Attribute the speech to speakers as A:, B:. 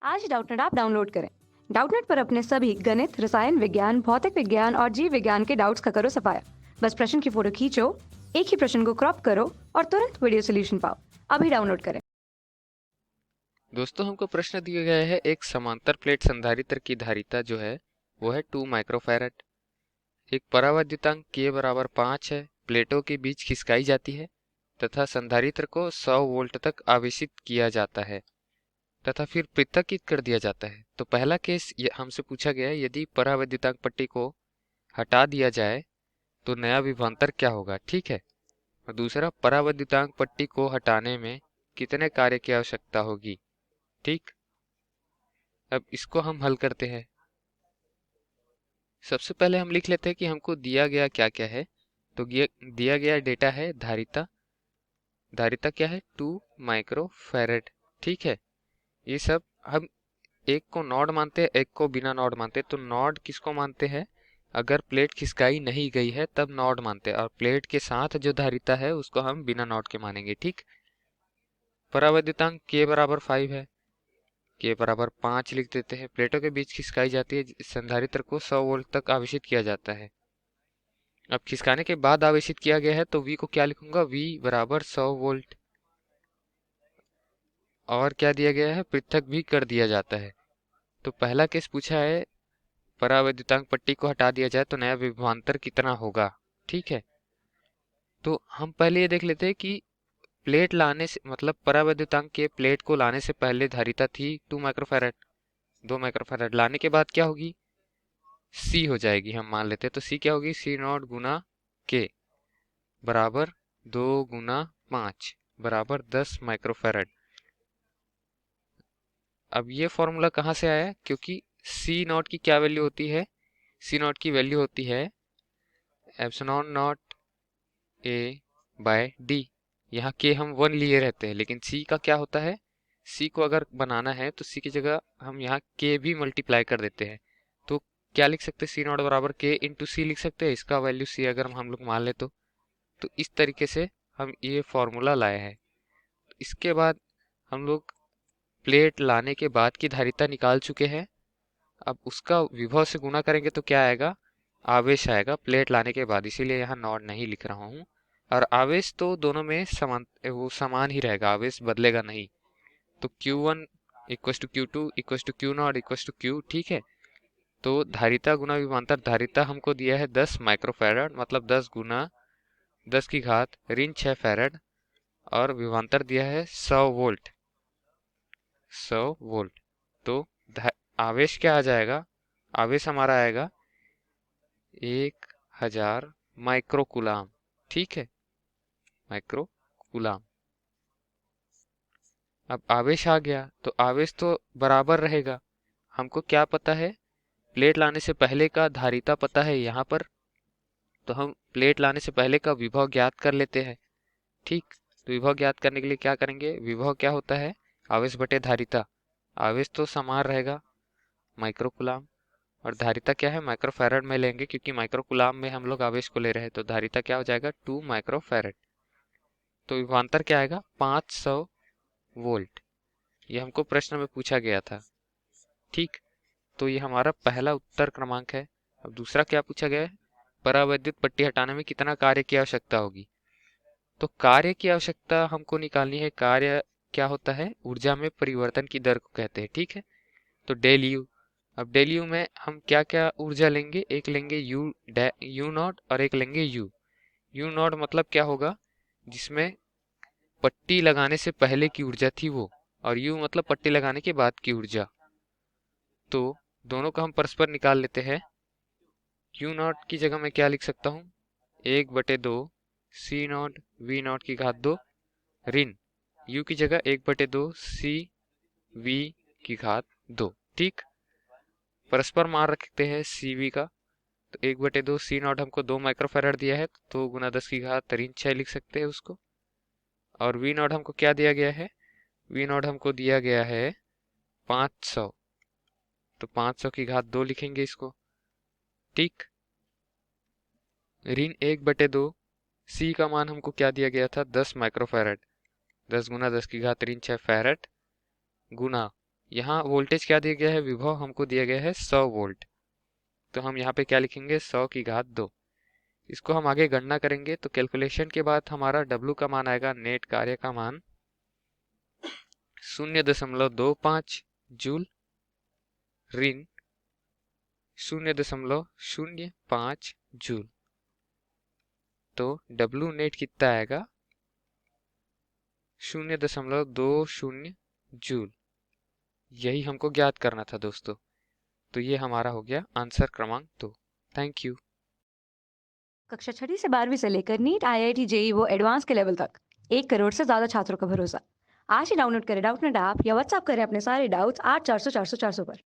A: आज Doubtnut app download करें। Doubtnut पर अपने सभी गणित, रसायन विज्ञान, भौतिक विज्ञान और जीव विज्ञान के डाउट्स का करो सफाया। बस प्रश्न की फोटो खींचो, एक ही प्रश्न को क्रॉप करो और तुरंत वीडियो सोल्यूशन पाओ। अभी डाउनलोड करें।
B: दोस्तों, हमको प्रश्न दिया गया है एक समांतर प्लेट संधारित्र की धारिता जो है वो है 2 माइक्रोफैरड। एक परावैद्युतांक K बराबर 5 है, प्लेटों के बीच खिसकाई जाती है तथा संधारित्र को 100 वोल्ट तक आवेशित किया जाता है तथा फिर पृथक्कृत कर दिया जाता है। तो पहला केस हमसे पूछा गया है, यदि परावैद्युतांक पट्टी को हटा दिया जाए तो नया विभवांतर क्या होगा। ठीक है। और दूसरा, परावैद्युतांक पट्टी को हटाने में कितने कार्य की आवश्यकता होगी। ठीक, अब इसको हम हल करते हैं। सबसे पहले हम लिख लेते हैं कि हमको दिया गया क्या क्या है। तो दिया गया डेटा है धारिता। धारिता क्या है? 2 माइक्रोफैरड। ठीक है। ये सब हम एक को नॉड मानते हैं, एक को बिना नॉड मानते हैं। तो नॉड किसको मानते हैं? अगर प्लेट खिसकाई नहीं गई है तब नॉड मानते हैं, और प्लेट के साथ जो धारिता है उसको हम बिना नॉड के मानेंगे। ठीक। परावैद्युतांक K बराबर 5 है, K बराबर 5 लिख देते हैं। प्लेटों के बीच खिसकाई जाती है, संधारित्र को 100 वोल्ट तक आवेशित किया जाता है। अब खिसकाने के बाद आवेशित किया गया है तो V को क्या लिखूंगा? V बराबर 100 वोल्ट। और क्या दिया गया है? पृथक भी कर दिया जाता है। तो पहला केस पूछा है परावैद्युतांक पट्टी को हटा दिया जाए तो नया विभवांतर कितना होगा। ठीक है। तो हम पहले ये देख लेते हैं कि प्लेट लाने से मतलब परावैद्युतांक के प्लेट को लाने से पहले धारिता थी 2 माइक्रोफैरड। 2 माइक्रोफैरड लाने के बाद क्या होगी? C हो जाएगी, हम मान लेते हैं। तो C क्या होगी? C नॉट गुना K बराबर 2 गुना 5 बराबर 10 माइक्रोफैरड। अब ये फॉर्मूला कहाँ से आया? क्योंकि C नॉट की क्या वैल्यू होती है? C नॉट की वैल्यू होती है epsilon not A by D। यहाँ K हम 1 लिए रहते हैं, लेकिन C का क्या होता है? C को अगर बनाना है तो C की जगह हम यहाँ K भी मल्टीप्लाई कर देते हैं। तो क्या लिख सकते हैं? C नॉट बराबर K इंटू C लिख सकते हैं। इसका वैल्यू C अगर हम लोग मान ले तो इस तरीके से हम ये फॉर्मूला लाए हैं। इसके बाद हम लोग प्लेट लाने के बाद की धारिता निकाल चुके हैं। अब उसका विभव से गुणा करेंगे तो क्या आएगा? आवेश आएगा प्लेट लाने के बाद, इसीलिए यहाँ नॉट नहीं लिख रहा हूँ। और आवेश तो दोनों में समान ही रहेगा, आवेश बदलेगा नहीं। तो Q1 equals to Q2 equals to Q not equals to Q। ठीक है। तो धारिता गुना विभवांतर, धारिता हमको दिया है 10 माइक्रोफैरड, मतलब 10 गुना 10 की घात ऋण 6 फैरड, और विभवांतर दिया है 100 वोल्ट। 100 वोल्ट। तो आवेश क्या आ जाएगा? आवेश हमारा आएगा 1000 माइक्रोकुलाम। ठीक है, माइक्रोकुलाम। अब आवेश आ गया तो आवेश तो बराबर रहेगा। हमको क्या पता है? प्लेट लाने से पहले का धारिता पता है यहाँ पर, तो हम प्लेट लाने से पहले का विभव ज्ञात कर लेते हैं। ठीक। तो विभव ज्ञात करने के लिए क्या करेंगे? विभव क्या होता है? आवेश बटे धारिता। आवेश तो समान रहेगा, माइक्रोकुलाम, और धारिता क्या है? माइक्रोफैरड में लेंगे, क्योंकि माइक्रोकुलाम में हम लोग आवेश को ले रहे हैं। तो धारिता क्या हो जाएगा? 2 माइक्रोफैरड। तो विभवांतर क्या आएगा? 500 वोल्ट। ये हमको प्रश्न में पूछा गया था। ठीक। तो ये हमारा पहला उत्तर क्रमांक है। अब दूसरा क्या पूछा गया है? परावैद्युत पट्टी हटाने में कितना कार्य की आवश्यकता होगी। तो कार्य की आवश्यकता हमको निकालनी है। कार्य क्या होता है? ऊर्जा में परिवर्तन की दर को कहते हैं। ठीक है। तो डेल यू। अब डेल यू में हम क्या क्या ऊर्जा लेंगे? एक लेंगे यू नॉट और एक लेंगे यू। यू नॉट मतलब क्या होगा? जिसमें पट्टी लगाने से पहले की ऊर्जा थी वो, और यू मतलब पट्टी लगाने के बाद की ऊर्जा। तो दोनों का हम परस्पर निकाल लेते हैं। यू नॉट की जगह मैं क्या लिख सकता हूँ? 1/2 C नॉट V नॉट की घात 2 ऋण U की जगह 1/2 C V की घात 2। ठीक। परस्पर मान रखते हैं CV का। तो 1/2 C नॉट हमको 2 माइक्रोफैरड दिया है, तो गुना 10 की घात ऋण 6 लिख सकते हैं उसको। और V नॉट हमको क्या दिया गया है? V नॉट हमको दिया गया है 500, तो 500 की घात 2 लिखेंगे इसको। ठीक। ऋण 1/2 C का मान हमको क्या दिया गया था? 10 माइक्रोफैरड। 10 गुना 10 की घात ऋण 6 फैरड गुना यहाँ वोल्टेज क्या दिया गया है, विभव हमको दिया गया है 100 वोल्ट। तो हम यहाँ पे क्या लिखेंगे, 100 की घात 2। इसको हम आगे गणना करेंगे तो कैलकुलेशन के बाद हमारा W का मान आएगा, नेट कार्य का मान 0.25 जूल ऋण 0.05 जूल। तो W नेट कितना आएगा, 0.20 जूल। यही हमको ज्ञात करना था दोस्तों। तो ये हमारा हो गया आंसर क्रमांक 2। Thank you.
A: कक्षा 6ठी से 12वीं से लेकर नीट, IIT, जेई वो एडवांस के लेवल तक 1 करोड़ से ज्यादा छात्रों का भरोसा। आज ही डाउनलोड करें डाउटनेट ऐप या व्हाट्सएप करें अपने सारे डाउट्स 8400 400 400 पर।